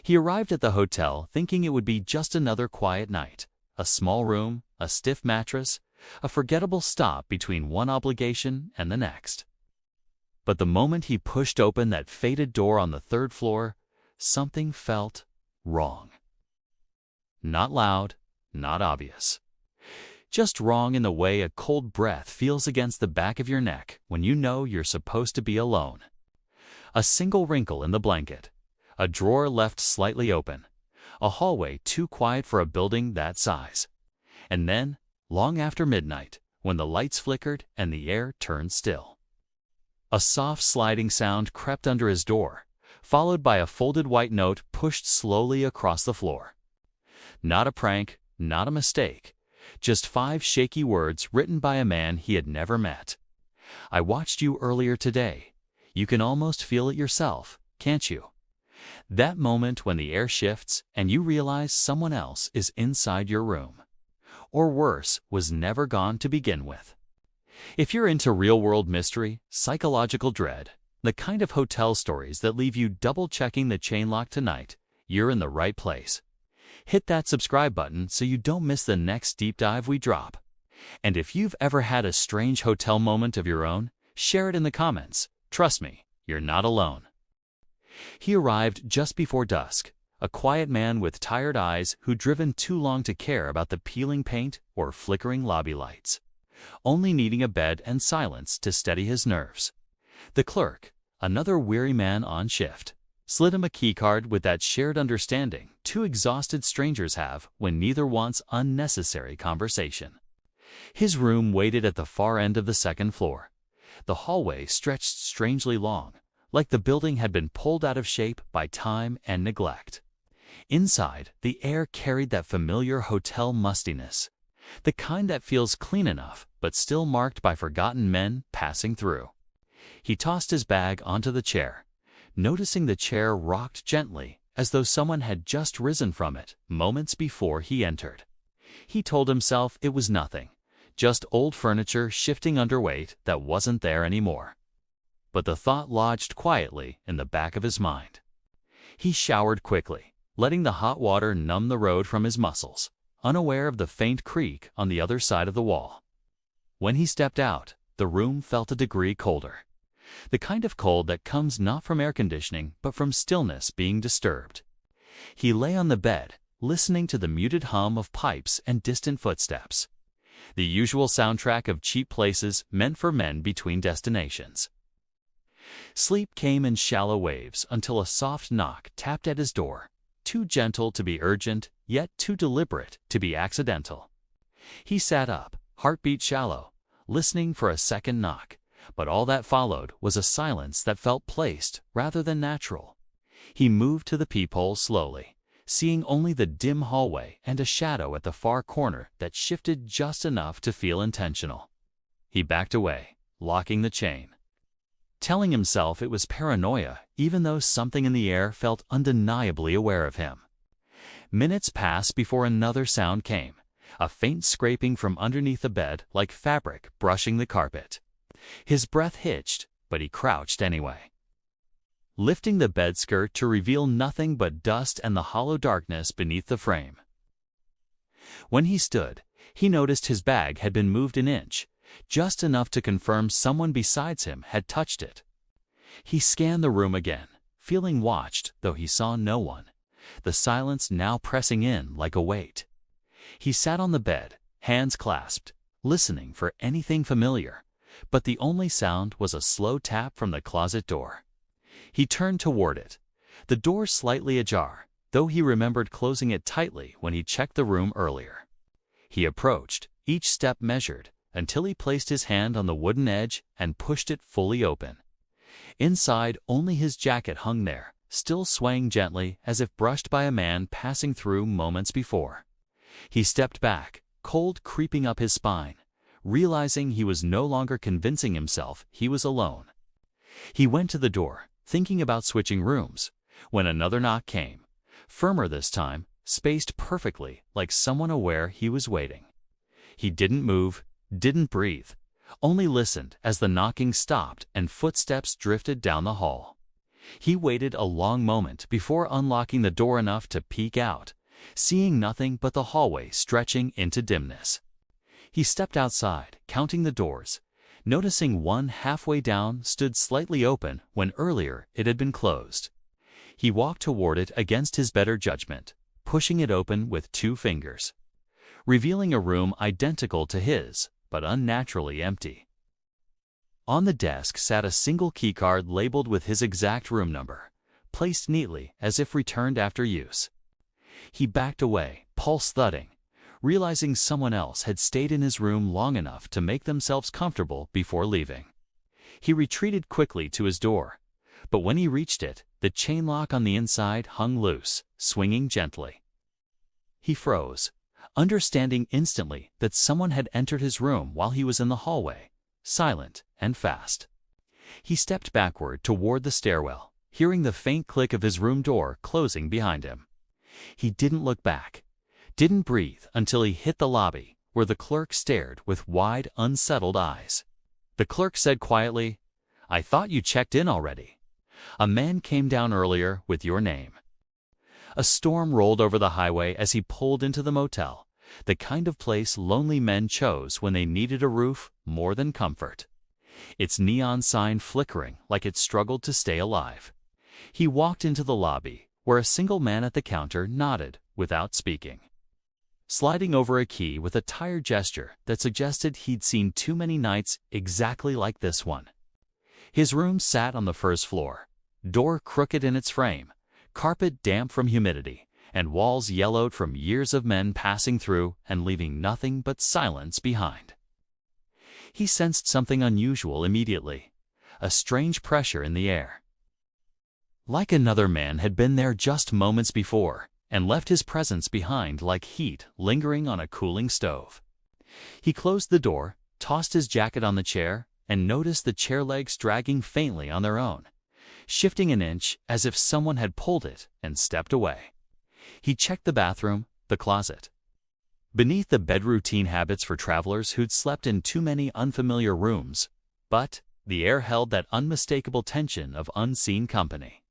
He arrived at the hotel thinking it would be just another quiet night, a small room, a stiff mattress, a forgettable stop between one obligation and the next. But the moment he pushed open that fated door on the third floor, something felt wrong. Not loud, not obvious. Just wrong in the way a cold breath feels against the back of your neck when you know you're supposed to be alone. A single wrinkle in the blanket, a drawer left slightly open, a hallway too quiet for a building that size. And then, long after midnight, when the lights flickered and the air turned still, a soft sliding sound crept under his door, followed by a folded white note pushed slowly across the floor. Not a prank, not a mistake, just 5 shaky words written by a man he had never met. I watched you earlier today. You can almost feel it yourself, can't you? That moment when the air shifts and you realize someone else is inside your room. Or worse, was never gone to begin with. If you're into real-world mystery, psychological dread, the kind of hotel stories that leave you double-checking the chain lock tonight, you're in the right place. Hit that subscribe button so you don't miss the next deep dive we drop. And if you've ever had a strange hotel moment of your own, share it in the comments. Trust me, you're not alone. He arrived just before dusk, a quiet man with tired eyes who'd driven too long to care about the peeling paint or flickering lobby lights, only needing a bed and silence to steady his nerves. The clerk, another weary man on shift, slid him a keycard with that shared understanding 2 exhausted strangers have when neither wants unnecessary conversation. His room waited at the far end of the second floor. The hallway stretched strangely long, like the building had been pulled out of shape by time and neglect. Inside, the air carried that familiar hotel mustiness, the kind that feels clean enough but still marked by forgotten men passing through. He tossed his bag onto the chair, noticing the chair rocked gently as though someone had just risen from it moments before he entered. He told himself it was nothing, just old furniture shifting under weight that wasn't there anymore. But the thought lodged quietly in the back of his mind. He showered quickly, letting the hot water numb the road from his muscles, unaware of the faint creak on the other side of the wall. When he stepped out, the room felt a degree colder. The kind of cold that comes not from air conditioning but from stillness being disturbed. He lay on the bed, listening to the muted hum of pipes and distant footsteps, the usual soundtrack of cheap places meant for men between destinations. Sleep came in shallow waves until a soft knock tapped at his door, too gentle to be urgent, yet too deliberate to be accidental. He sat up, heartbeat shallow, listening for a second knock, but all that followed was a silence that felt placed rather than natural. He moved to the peephole slowly, seeing only the dim hallway and a shadow at the far corner that shifted just enough to feel intentional. He backed away, locking the chain, telling himself it was paranoia even though something in the air felt undeniably aware of him. Minutes passed before another sound came, a faint scraping from underneath the bed like fabric brushing the carpet. His breath hitched, but he crouched anyway, lifting the bed skirt to reveal nothing but dust and the hollow darkness beneath the frame. When he stood, he noticed his bag had been moved an inch, just enough to confirm someone besides him had touched it. He scanned the room again, feeling watched though he saw no one, the silence now pressing in like a weight. He sat on the bed, hands clasped, listening for anything familiar, but the only sound was a slow tap from the closet door. He turned toward it, the door slightly ajar, though he remembered closing it tightly when he checked the room earlier. He approached, each step measured, until he placed his hand on the wooden edge and pushed it fully open. Inside, only his jacket hung there, still swaying gently as if brushed by a man passing through moments before. He stepped back, cold creeping up his spine, realizing he was no longer convincing himself he was alone. He went to the door, thinking about switching rooms, when another knock came, firmer this time, spaced perfectly like someone aware he was waiting. He didn't move, didn't breathe, only listened as the knocking stopped and footsteps drifted down the hall. He waited a long moment before unlocking the door enough to peek out, seeing nothing but the hallway stretching into dimness. He stepped outside, counting the doors, noticing one halfway down stood slightly open when earlier it had been closed. He walked toward it against his better judgment, pushing it open with 2 fingers, revealing a room identical to his, but unnaturally empty. On the desk sat a single keycard labeled with his exact room number, placed neatly as if returned after use. He backed away, pulse thudding, realizing someone else had stayed in his room long enough to make themselves comfortable before leaving. He retreated quickly to his door, but when he reached it, the chain lock on the inside hung loose, swinging gently. He froze, understanding instantly that someone had entered his room while he was in the hallway, silent and fast. He stepped backward toward the stairwell, hearing the faint click of his room door closing behind him. He didn't look back, didn't breathe until he hit the lobby, where the clerk stared with wide, unsettled eyes. The clerk said quietly, "I thought you checked in already. A man came down earlier with your name." A storm rolled over the highway as he pulled into the motel, the kind of place lonely men chose when they needed a roof more than comfort. Its neon sign flickering like it struggled to stay alive. He walked into the lobby, where a single man at the counter nodded without speaking, sliding over a key with a tired gesture that suggested he'd seen too many nights exactly like this one. His room sat on the first floor, door crooked in its frame, carpet damp from humidity, and walls yellowed from years of men passing through and leaving nothing but silence behind. He sensed something unusual immediately, a strange pressure in the air. Like another man had been there just moments before and left his presence behind like heat lingering on a cooling stove. He closed the door, tossed his jacket on the chair, and noticed the chair legs dragging faintly on their own, shifting an inch as if someone had pulled it and stepped away. He checked the bathroom, the closet. Beneath the bed routine habits for travelers who'd slept in too many unfamiliar rooms, but the air held that unmistakable tension of unseen company.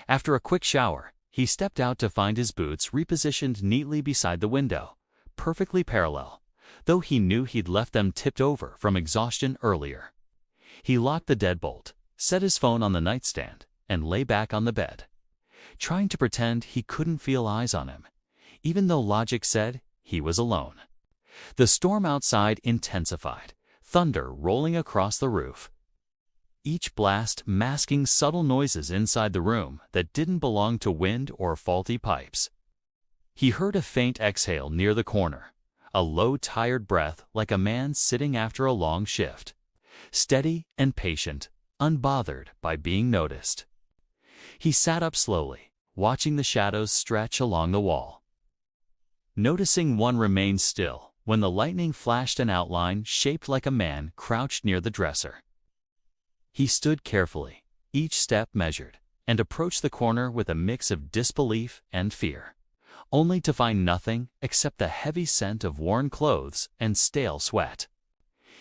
After a quick shower, he stepped out to find his boots repositioned neatly beside the window, perfectly parallel, though he knew he'd left them tipped over from exhaustion earlier. He locked the deadbolt, set his phone on the nightstand, and lay back on the bed, trying to pretend he couldn't feel eyes on him, even though logic said he was alone. The storm outside intensified, thunder rolling across the roof, each blast masking subtle noises inside the room that didn't belong to wind or faulty pipes. He heard a faint exhale near the corner, a low, tired breath like a man sitting after a long shift, steady and patient, unbothered by being noticed. He sat up slowly, watching the shadows stretch along the wall. Noticing one remained still when the lightning flashed an outline shaped like a man crouched near the dresser. He stood carefully, each step measured, and approached the corner with a mix of disbelief and fear, only to find nothing except the heavy scent of worn clothes and stale sweat.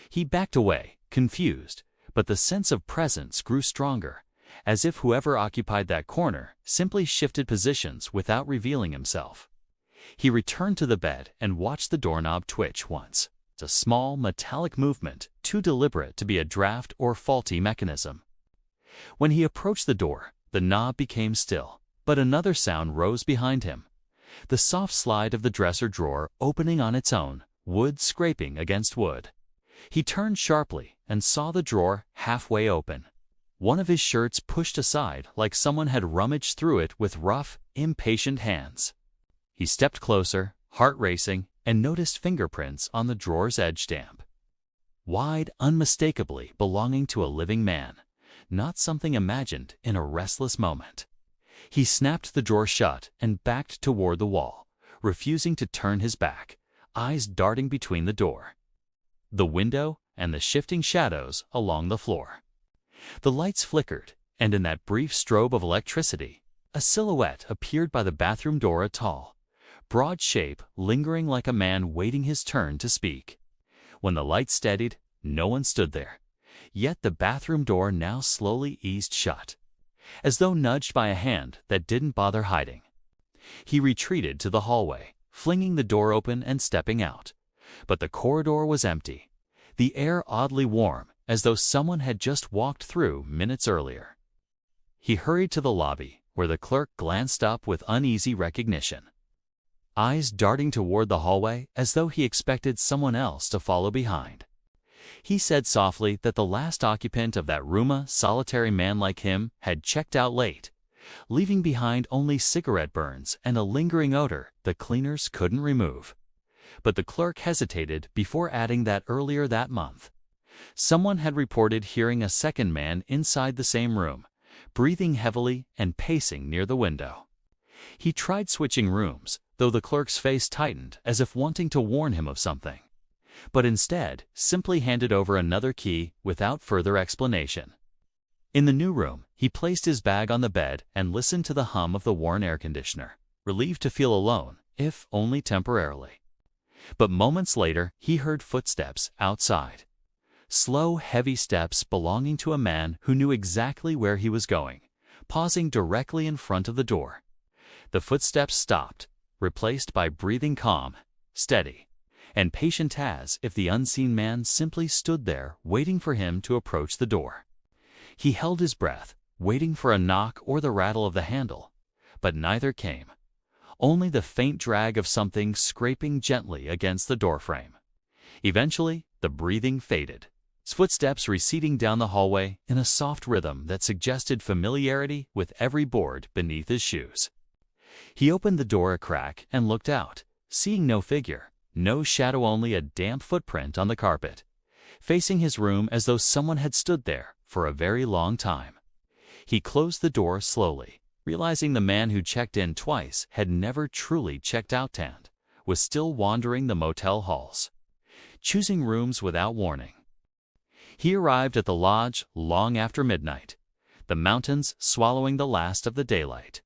He backed away, confused, but the sense of presence grew stronger, as if whoever occupied that corner simply shifted positions without revealing himself. He returned to the bed and watched the doorknob twitch once. A small, metallic movement, too deliberate to be a draft or faulty mechanism. When he approached the door, the knob became still, but another sound rose behind him. The soft slide of the dresser drawer opening on its own, wood scraping against wood. He turned sharply and saw the drawer halfway open. One of his shirts pushed aside like someone had rummaged through it with rough, impatient hands. He stepped closer, heart racing, and noticed fingerprints on the drawer's edge stamp. Wide, unmistakably belonging to a living man, not something imagined in a restless moment. He snapped the drawer shut and backed toward the wall, refusing to turn his back, eyes darting between the door, the window, and the shifting shadows along the floor. The lights flickered, and in that brief strobe of electricity, a silhouette appeared by the bathroom door, a tall, broad shape lingering like a man waiting his turn to speak. When the light steadied, no one stood there, yet the bathroom door now slowly eased shut. as though nudged by a hand that didn't bother hiding. He retreated to the hallway, flinging the door open and stepping out. But the corridor was empty, the air oddly warm, as though someone had just walked through minutes earlier. He hurried to the lobby, where the clerk glanced up with uneasy recognition, eyes darting toward the hallway as though he expected someone else to follow behind. He said softly that the last occupant of that room, a solitary man like him, had checked out late, leaving behind only cigarette burns and a lingering odor the cleaners couldn't remove. But the clerk hesitated before adding that earlier that month, someone had reported hearing a second man inside the same room, breathing heavily and pacing near the window. He tried switching rooms, though the clerk's face tightened as if wanting to warn him of something, but instead simply handed over another key without further explanation. In the new room, he placed his bag on the bed and listened to the hum of the worn air conditioner, relieved to feel alone, if only temporarily. But moments later, he heard footsteps outside. Slow, heavy steps belonging to a man who knew exactly where he was going, pausing directly in front of the door. The footsteps stopped, replaced by breathing calm, steady, and patient as if the unseen man simply stood there waiting for him to approach the door. He held his breath, waiting for a knock or the rattle of the handle, but neither came, only the faint drag of something scraping gently against the doorframe. Eventually, the breathing faded, his footsteps receding down the hallway in a soft rhythm that suggested familiarity with every board beneath his shoes. He opened the door a crack and looked out, seeing no figure, no shadow, only a damp footprint on the carpet, facing his room as though someone had stood there for a very long time. He closed the door slowly, realizing the man who checked in twice had never truly checked out and was still wandering the motel halls, choosing rooms without warning. He arrived at the lodge long after midnight, the mountains swallowing the last of the daylight.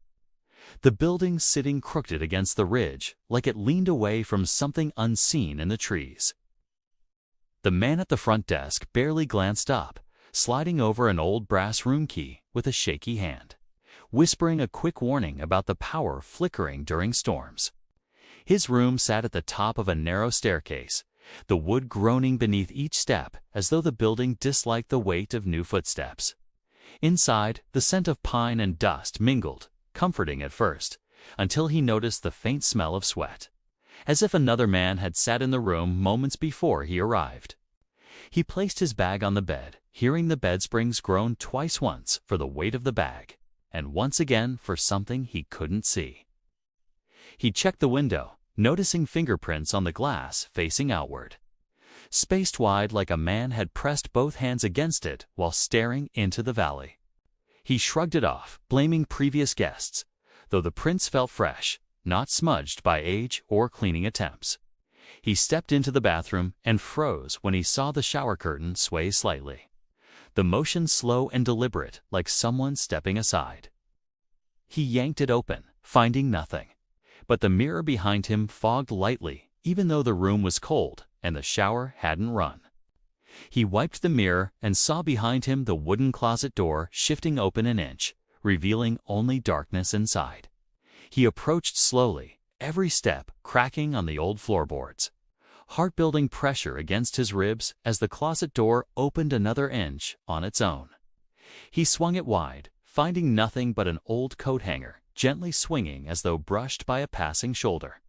The building sitting crooked against the ridge, like it leaned away from something unseen in the trees. The man at the front desk barely glanced up, sliding over an old brass room key with a shaky hand, whispering a quick warning about the power flickering during storms. His room sat at the top of a narrow staircase, the wood groaning beneath each step as though the building disliked the weight of new footsteps. Inside, the scent of pine and dust mingled, comforting at first, until he noticed the faint smell of sweat, as if another man had sat in the room moments before he arrived. He placed his bag on the bed, hearing the bed springs groan twice, once for the weight of the bag, and once again for something he couldn't see. He checked the window, noticing fingerprints on the glass facing outward, spaced wide like a man had pressed both hands against it while staring into the valley. He shrugged it off, blaming previous guests, though the prints felt fresh, not smudged by age or cleaning attempts. He stepped into the bathroom and froze when he saw the shower curtain sway slightly, the motion slow and deliberate, like someone stepping aside. He yanked it open, finding nothing, but the mirror behind him fogged lightly, even though the room was cold and the shower hadn't run. He wiped the mirror and saw behind him the wooden closet door shifting open an inch, revealing only darkness inside. He approached slowly, every step cracking on the old floorboards, heart-building pressure against his ribs as the closet door opened another inch on its own. He swung it wide, finding nothing but an old coat hanger, gently swinging as though brushed by a passing shoulder.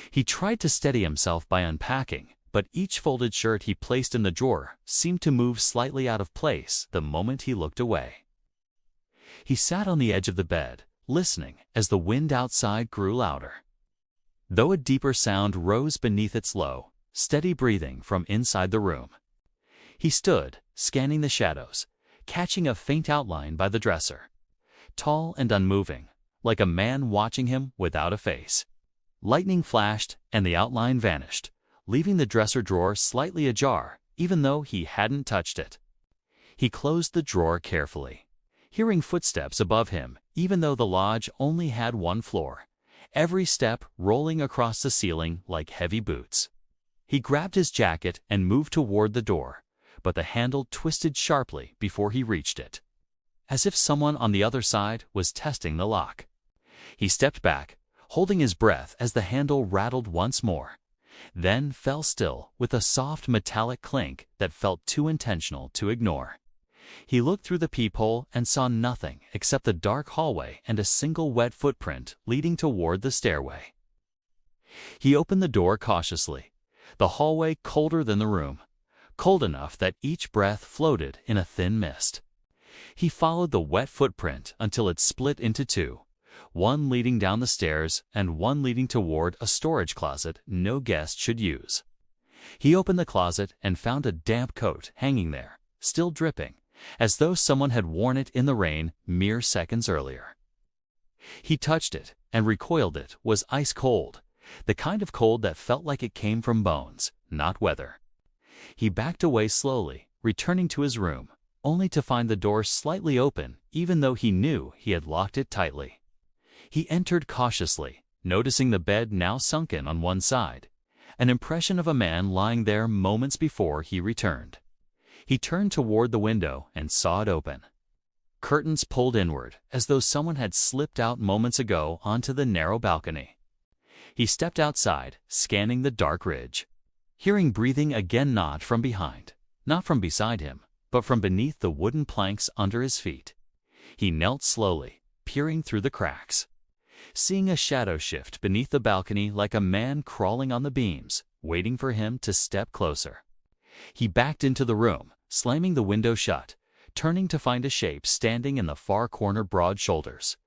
He tried to steady himself by unpacking, but each folded shirt he placed in the drawer seemed to move slightly out of place the moment he looked away. He sat on the edge of the bed, listening as the wind outside grew louder, though a deeper sound rose beneath its low, steady breathing from inside the room. He stood, scanning the shadows, catching a faint outline by the dresser, tall and unmoving, like a man watching him without a face. Lightning flashed, and the outline vanished, leaving the dresser drawer slightly ajar, even though he hadn't touched it. He closed the drawer carefully, hearing footsteps above him, even though the lodge only had one floor, every step rolling across the ceiling like heavy boots. He grabbed his jacket and moved toward the door, but the handle twisted sharply before he reached it. as if someone on the other side was testing the lock. He stepped back, holding his breath as the handle rattled once more, then fell still with a soft metallic clink that felt too intentional to ignore. He looked through the peephole and saw nothing except the dark hallway and a single wet footprint leading toward the stairway. He opened the door cautiously, the hallway colder than the room, cold enough that each breath floated in a thin mist. He followed the wet footprint until it split into two, one leading down the stairs and one leading toward a storage closet no guest should use. He opened the closet and found a damp coat hanging there, still dripping, as though someone had worn it in the rain mere seconds earlier. He touched it and recoiled. It was ice cold, the kind of cold that felt like it came from bones, not weather. He backed away slowly, returning to his room, only to find the door slightly open, even though he knew he had locked it tightly. He entered cautiously, noticing the bed now sunken on one side, an impression of a man lying there moments before he returned. He turned toward the window and saw it open. Curtains pulled inward, as though someone had slipped out moments ago onto the narrow balcony. He stepped outside, scanning the dark ridge, hearing breathing again, not from behind, not from beside him, but from beneath the wooden planks under his feet. He knelt slowly, peering through the cracks, seeing a shadow shift beneath the balcony like a man crawling on the beams, waiting for him to step closer. He backed into the room, slamming the window shut, turning to find a shape standing in the far corner, broad shoulders,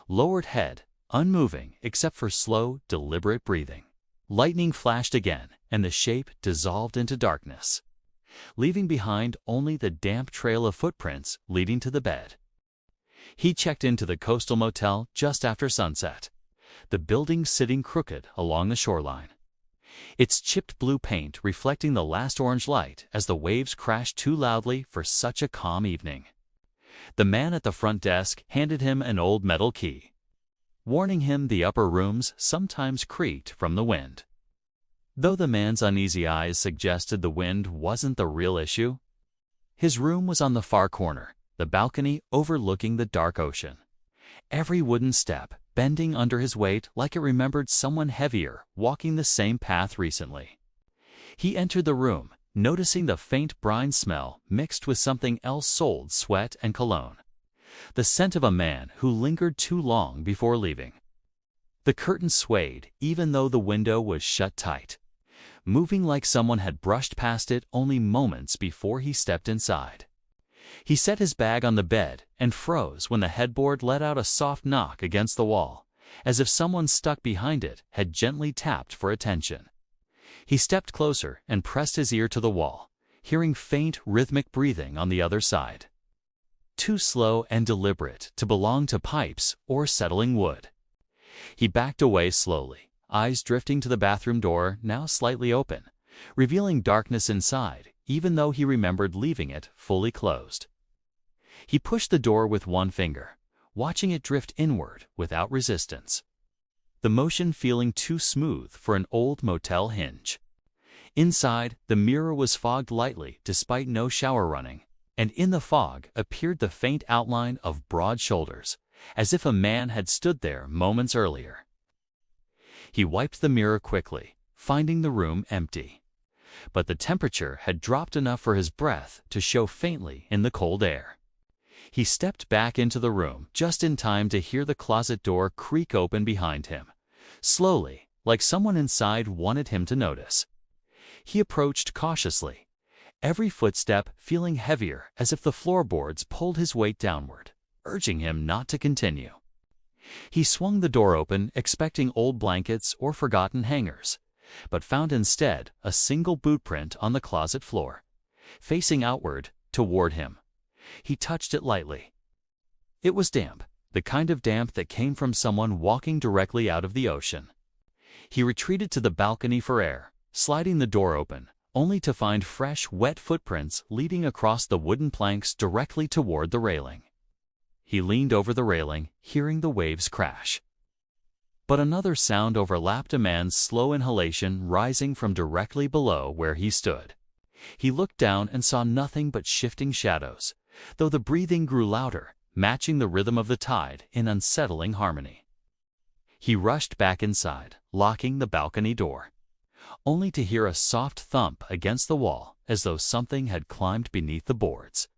lowered head, unmoving except for slow, deliberate breathing. Lightning flashed again, and the shape dissolved into darkness, leaving behind only the damp trail of footprints leading to the bed. He checked into the coastal motel just after sunset, the building sitting crooked along the shoreline, its chipped blue paint reflecting the last orange light as the waves crashed too loudly for such a calm evening. The man at the front desk handed him an old metal key, warning him the upper rooms sometimes creaked from the wind. Though the man's uneasy eyes suggested the wind wasn't the real issue, his room was on the far corner, the balcony overlooking the dark ocean. Every wooden step bending under his weight like it remembered someone heavier walking the same path recently. He entered the room, noticing the faint brine smell mixed with something else, sold sweat and cologne, the scent of a man who lingered too long before leaving. The curtain swayed even though the window was shut tight, moving like someone had brushed past it only moments before he stepped inside. He set his bag on the bed and froze when the headboard let out a soft knock against the wall, as if someone stuck behind it had gently tapped for attention. He stepped closer and pressed his ear to the wall, hearing faint, rhythmic breathing on the other side, too slow and deliberate to belong to pipes or settling wood. He backed away slowly, eyes drifting to the bathroom door, now slightly open, revealing darkness inside, even though he remembered leaving it fully closed. He pushed the door with one finger, watching it drift inward without resistance, the motion feeling too smooth for an old motel hinge. Inside, the mirror was fogged lightly despite no shower running, and in the fog appeared the faint outline of broad shoulders, as if a man had stood there moments earlier. He wiped the mirror quickly, finding the room empty, but the temperature had dropped enough for his breath to show faintly in the cold air. He stepped back into the room just in time to hear the closet door creak open behind him, slowly, like someone inside wanted him to notice. He approached cautiously, every footstep feeling heavier as if the floorboards pulled his weight downward, urging him not to continue. He swung the door open, expecting old blankets or forgotten hangers, but found instead a single boot print on the closet floor, facing outward toward him. He touched it lightly. It was damp, the kind of damp that came from someone walking directly out of the ocean. He retreated to the balcony for air, sliding the door open, only to find fresh, wet footprints leading across the wooden planks directly toward the railing. He leaned over the railing, hearing the waves crash. But another sound overlapped, a man's slow inhalation rising from directly below where he stood. He looked down and saw nothing but shifting shadows, though the breathing grew louder, matching the rhythm of the tide in unsettling harmony. He rushed back inside, locking the balcony door, only to hear a soft thump against the wall as though something had climbed beneath the boards.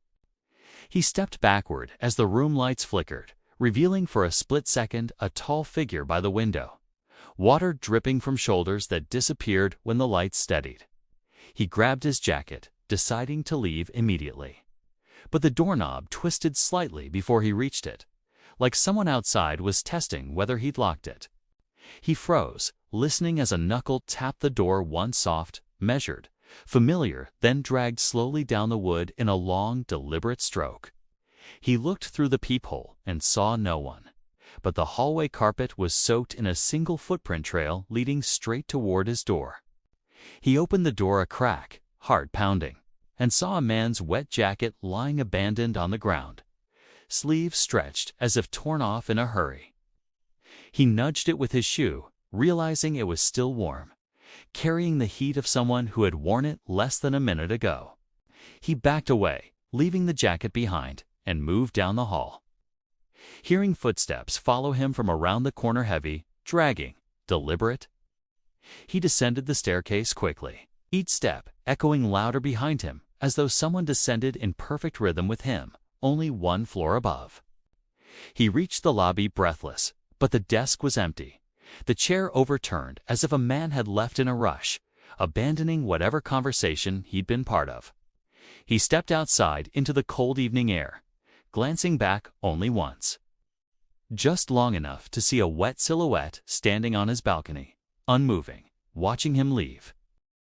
He stepped backward as the room lights flickered, revealing for a split second a tall figure by the window, water dripping from shoulders that disappeared when the lights steadied. He grabbed his jacket, deciding to leave immediately. But the doorknob twisted slightly before he reached it, like someone outside was testing whether he'd locked it. He froze, listening as a knuckle tapped the door, one soft, measured, familiar, then dragged slowly down the wood in a long, deliberate stroke. He looked through the peephole and saw no one, but the hallway carpet was soaked in a single footprint trail leading straight toward his door. He opened the door a crack, heart pounding, and saw a man's wet jacket lying abandoned on the ground, sleeves stretched as if torn off in a hurry. He nudged it with his shoe, realizing it was still warm, carrying the heat of someone who had worn it less than a minute ago. He backed away, leaving the jacket behind, and moved down the hall. Hearing footsteps follow him from around the corner, heavy, dragging, deliberate. He descended the staircase quickly, each step echoing louder behind him as though someone descended in perfect rhythm with him, only one floor above. He reached the lobby breathless, but the desk was empty, the chair overturned as if a man had left in a rush, abandoning whatever conversation he'd been part of. He stepped outside into the cold evening air, glancing back only once. Just long enough to see a wet silhouette standing on his balcony, unmoving, watching him leave.